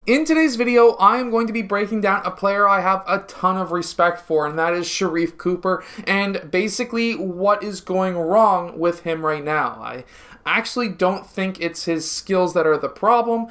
In today's video, I am going to be breaking down a player I have a ton of respect for, and that is Sharife Cooper, and basically what is going wrong with him right now. I actually don't think it's his skills that are the problem.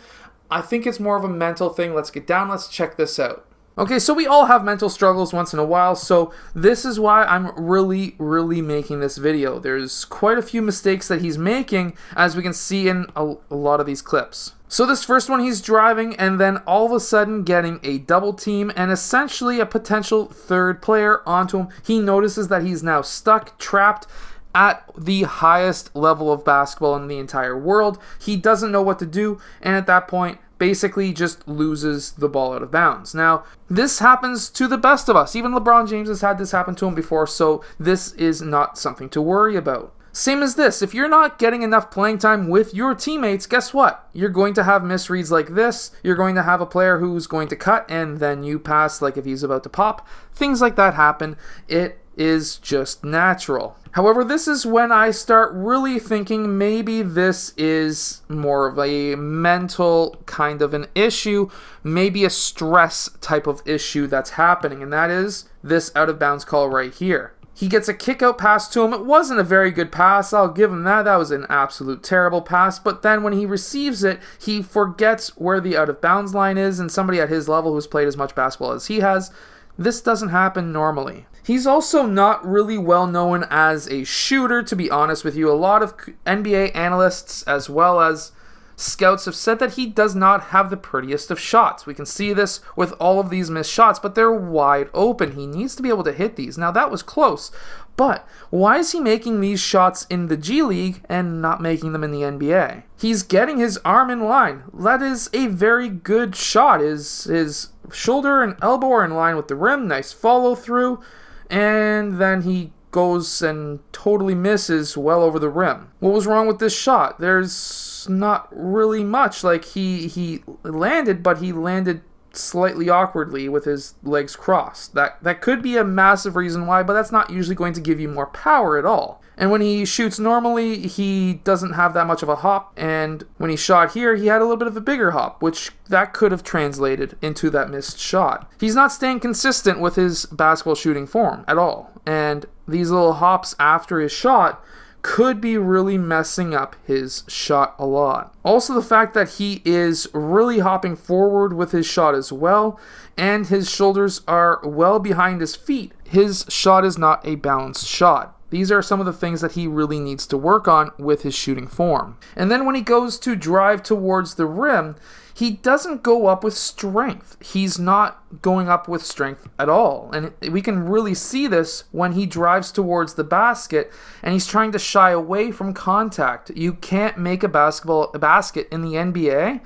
I think it's more of a mental thing. Let's get down, let's check this out. Okay, so we all have mental struggles once in a while, so this is why I'm really making this video. There's quite a few mistakes that he's making, as we can see in a lot of these clips. So this first one, he's driving and then all of a sudden getting a double team and essentially a potential third player onto him. He notices that he's now stuck, trapped at the highest level of basketball in the entire world. He doesn't know what to do, and at that point, basically just loses the ball out of bounds. Now, this happens to the best of us. Even LeBron James has had this happen to him before, so this is not something to worry about. Same as this, if you're not getting enough playing time with your teammates, guess what? You're going to have misreads like this. You're going to have a player who's going to cut and then you pass like if he's about to pop. Things like that happen. It is just natural. However, this is when I start really thinking maybe this is more of a mental kind of an issue, maybe a stress type of issue that's happening, and that is this out of bounds call right here. He gets a kick out pass to him. It wasn't a very good pass, I'll give him that. That was an absolute terrible pass, but then when he receives it, he forgets where the out of bounds line is, and somebody at his level who's played as much basketball as he has, this doesn't happen normally. He's also not really well known as a shooter, to be honest with you. A lot of NBA analysts as well as scouts have said that he does not have the prettiest of shots. We can see this with all of these missed shots, but they're wide open. He needs to be able to hit these. Now that was close, but why is he making these shots in the G League and not making them in the NBA? He's getting his arm in line. That is a very good shot. His shoulder and elbow are in line with the rim. Nice follow through. And then he goes and totally misses well over the rim. What was wrong with this shot? There's not really much. Like he landed, but he landed slightly awkwardly with his legs crossed. That could be a massive reason why, but that's not usually going to give you more power at all. And when he shoots normally, he doesn't have that much of a hop, and when he shot here, he had a little bit of a bigger hop, which that could have translated into that missed shot. He's not staying consistent with his basketball shooting form at all, and these little hops after his shot could be really messing up his shot a lot. Also, the fact that he is really hopping forward with his shot as well, and his shoulders are well behind his feet. His shot is not a balanced shot. These are some of the things that he really needs to work on with his shooting form. And then when he goes to drive towards the rim, he doesn't go up with strength. He's not going up with strength at all. And we can really see this when he drives towards the basket and he's trying to shy away from contact. You can't make a basket in the NBA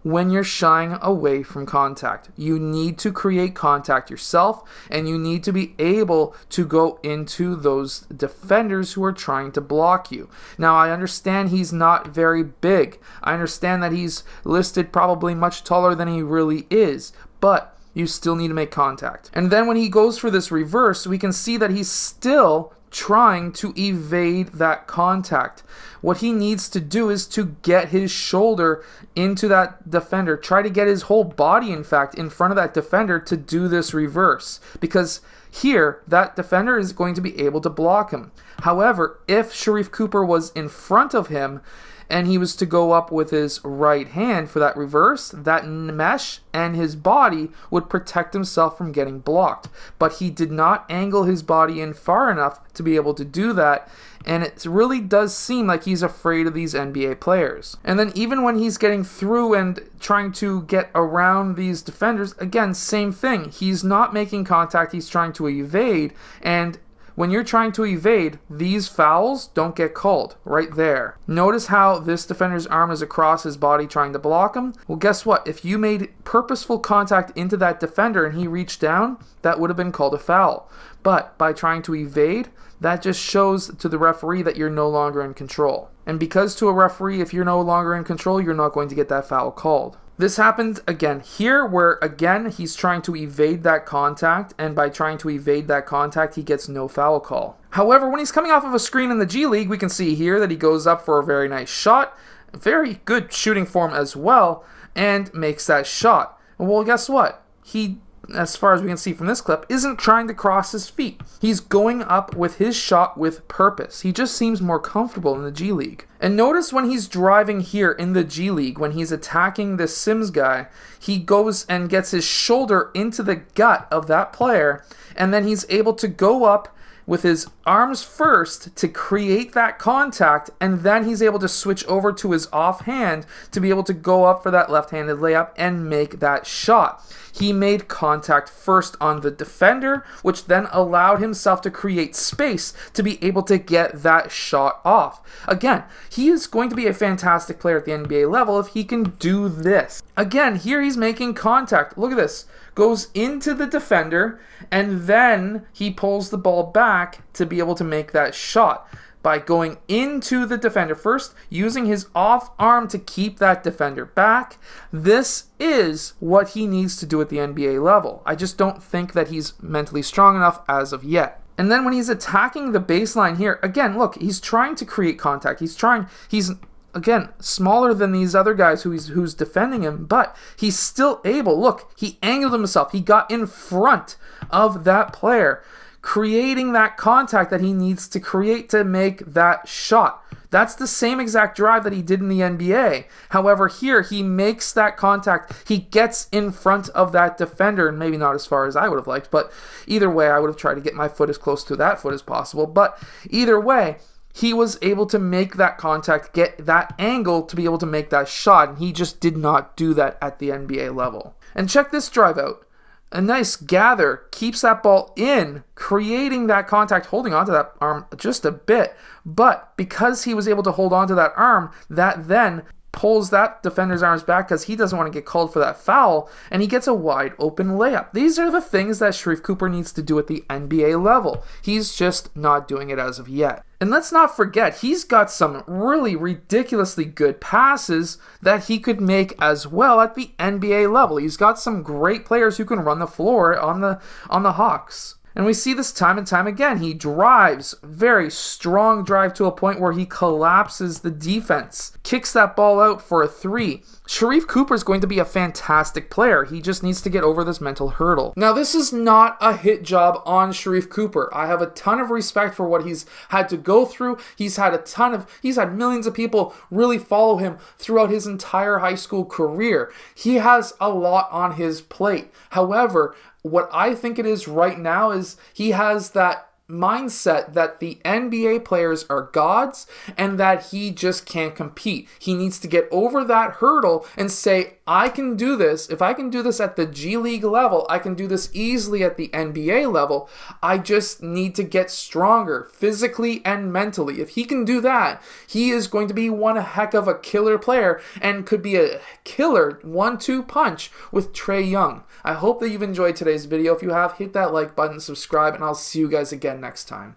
when you're shying away from contact. You need to create contact yourself, and you need to be able to go into those defenders who are trying to block you. Now, I understand he's not very big. I understand that he's listed probably much taller than he really is, but you still need to make contact. And then when he goes for this reverse, we can see that he's still trying to evade that contact. What he needs to do is to get his shoulder into that defender, try to get his whole body, in fact, in front of that defender to do this reverse, because here that defender is going to be able to block him. However, if Sharife Cooper was in front of him and he was to go up with his right hand for that reverse, that mesh and his body would protect himself from getting blocked. But he did not angle his body in far enough to be able to do that, and it really does seem like he's afraid of these NBA players. And then even when he's getting through and trying to get around these defenders, again, same thing. He's not making contact, he's trying to evade, and when you're trying to evade, these fouls don't get called right there. Notice how this defender's arm is across his body trying to block him? Well, guess what? If you made purposeful contact into that defender and he reached down, that would have been called a foul. But by trying to evade, that just shows to the referee that you're no longer in control. And because to a referee, if you're no longer in control, you're not going to get that foul called. This happened again here, where again he's trying to evade that contact, and by trying to evade that contact, he gets no foul call. However, when he's coming off of a screen in the G League, we can see here that he goes up for a very nice shot, very good shooting form as well, and makes that shot. Well, guess what? He, as far as we can see from this clip, isn't trying to cross his feet. He's going up with his shot with purpose. He just seems more comfortable in the G League. And notice when he's driving here in the G League, when he's attacking this Sims guy, he goes and gets his shoulder into the gut of that player, and then he's able to go up with his arms first to create that contact, and then he's able to switch over to his offhand to be able to go up for that left-handed layup and make that shot. He made contact first on the defender, which then allowed himself to create space to be able to get that shot off. Again, he is going to be a fantastic player at the NBA level if he can do this. Again, here he's making contact. Look at this. Goes into the defender, and then he pulls the ball back to be able to make that shot by going into the defender first, using his off arm to keep that defender back. This is what he needs to do at the NBA level. I just don't think that he's mentally strong enough as of yet. And then when he's attacking the baseline here, again, look, he's trying to create contact. He's again, smaller than these other guys who's defending him, but he's still able. Look, he angled himself. He got in front of that player, creating that contact that he needs to create to make that shot. That's the same exact drive that he did in the NBA. However, here he makes that contact. He gets in front of that defender, and maybe not as far as I would have liked, but either way, I would have tried to get my foot as close to that foot as possible. But either way, he was able to make that contact, get that angle to be able to make that shot, and he just did not do that at the NBA level. And check this drive out. A nice gather, keeps that ball in, creating that contact, holding onto that arm just a bit, but because he was able to hold onto that arm, that then pulls that defender's arms back because he doesn't want to get called for that foul, and he gets a wide open layup. These are the things that Sharife Cooper needs to do at the NBA level. He's just not doing it as of yet. And let's not forget, he's got some really ridiculously good passes that he could make as well at the NBA level. He's got some great players who can run the floor on the Hawks. And we see this time and time again. He drives, very strong drive to a point where he collapses the defense, kicks that ball out for a three. Sharife Cooper is going to be a fantastic player. He just needs to get over this mental hurdle. Now, this is not a hit job on Sharife Cooper. I have a ton of respect for what he's had to go through. He's had millions of people really follow him throughout his entire high school career. He has a lot on his plate. However, what I think it is right now is he has that mindset that the NBA players are gods and that he just can't compete. He needs to get over that hurdle and say, I can do this. If I can do this at the G League level, I can do this easily at the NBA level. I just need to get stronger physically and mentally. If he can do that, he is going to be one heck of a killer player and could be a killer 1-2 punch with Trae Young. I hope that you've enjoyed today's video. If you have, hit that like button, subscribe, and I'll see you guys again next time.